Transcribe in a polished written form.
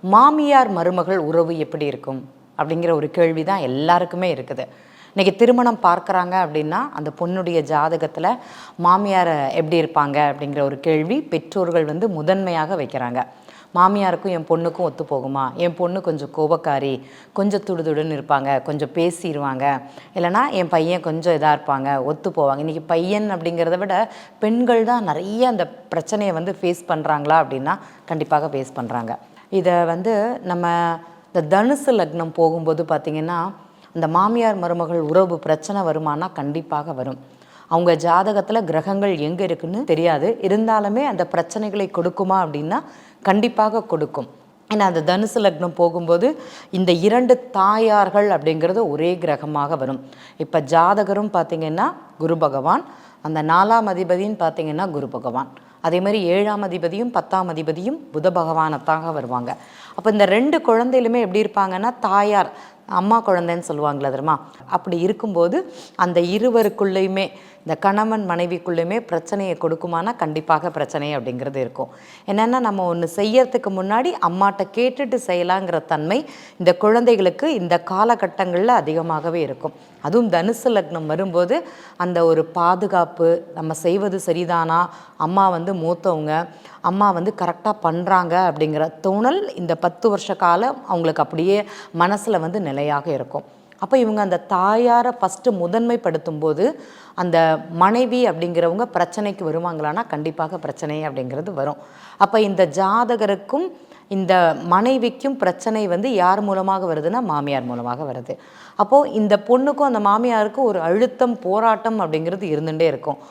மாமியார் மருமகள் உறவு எப்படி இருக்கும் அப்படிங்கிற ஒரு கேள்வி தான் எல்லாருக்குமே இருக்குது. இன்றைக்கி திருமணம் பார்க்குறாங்க அப்படின்னா அந்த பொண்ணுடைய ஜாதகத்தில் மாமியார் எப்படி இருப்பாங்க அப்படிங்கிற ஒரு கேள்வி பெற்றோர்கள் முதன்மையாக வைக்கிறாங்க. மாமியாருக்கும் என் பொண்ணுக்கும் ஒத்து போகுமா, என் பொண்ணு கொஞ்சம் கோபக்காரி, கொஞ்சம் துடுதுடுன்னு இருப்பாங்க, கொஞ்சம் பேசிடுவாங்க, இல்லைனா என் பையன் கொஞ்சம் இதாக இருப்பாங்க, ஒத்து போவாங்க. இன்றைக்கி பையன் அப்படிங்கிறத விட பெண்கள் தான் நிறைய அந்த பிரச்சனையை ஃபேஸ் பண்ணுறாங்களா அப்படின்னா கண்டிப்பாக ஃபேஸ் பண்ணுறாங்க. இதை நம்ம இந்த தனுசு லக்னம் போகும்போது பார்த்திங்கன்னா இந்த மாமியார் மருமகள் உறவு பிரச்சனை வருமானா கண்டிப்பாக வரும். அவங்க ஜாதகத்தில் கிரகங்கள் எங்கே இருக்குன்னு தெரியாது, இருந்தாலுமே அந்த பிரச்சனைகளை கொடுக்குமா அப்படின்னா கண்டிப்பாக கொடுக்கும். ஏன்னா அந்த தனுசு லக்னம் போகும்போது இந்த 2 தாயார்கள் அப்படிங்கிறது ஒரே கிரகமாக வரும். இப்போ ஜாதகரும் பார்த்திங்கன்னா குரு பகவான், அந்த 4ஆம் அதிபதின்னு பார்த்திங்கன்னா குரு பகவான், அதே மாதிரி 7ஆம் அதிபதியும் 10ஆம் அதிபதியும் புத பகவானத்தாக வருவாங்க. அப்போ இந்த 2 குழந்தையிலுமே எப்படி இருப்பாங்கன்னா தாயார் அம்மா குழந்தைன்னு சொல்லுவாங்களே தெரியுமா, அப்படி இருக்கும்போது அந்த இருவருக்குள்ளேயுமே இந்த கணவன் மனைவிக்குள்ளேயுமே பிரச்சனையை கொடுக்குமானா கண்டிப்பாக பிரச்சனை அப்படிங்கிறது இருக்கும். என்னென்னா நம்ம ஒன்று செய்யறதுக்கு முன்னாடி அம்மாட்ட கேட்டுட்டு செய்யலாங்கிற தன்மை இந்த குழந்தைகளுக்கு இந்த காலகட்டங்களில் அதிகமாகவே இருக்கும். அதுவும் தனுசு லக்னம் வரும்போது அந்த ஒரு பாதுகாப்பு, நம்ம செய்வது சரிதானா, அம்மா மூத்தவங்க, அம்மா கரெக்டாக பண்ணுறாங்க அப்படிங்கிற தோணல் இந்த 10 வருஷ காலம் அவங்களுக்கு அப்படியே மனசில் நிலையாக இருக்கும். அப்போ இவங்க அந்த தாயாரை ஃபஸ்ட்டு முதன்மைப்படுத்தும் போது அந்த மனைவி அப்படிங்கிறவங்க பிரச்சனைக்கு வருவாங்களான்னா கண்டிப்பாக பிரச்சனை அப்படிங்கிறது வரும். அப்போ இந்த ஜாதகருக்கும் இந்த மனைவிக்கும் பிரச்சனை யார் மூலமாக வருதுன்னா மாமியார் மூலமாக வருது. அப்போது இந்த பொண்ணுக்கும் அந்த மாமியாருக்கும் ஒரு அழுத்தம், போராட்டம் அப்படிங்கிறது இருந்துகிட்டே இருக்கும்.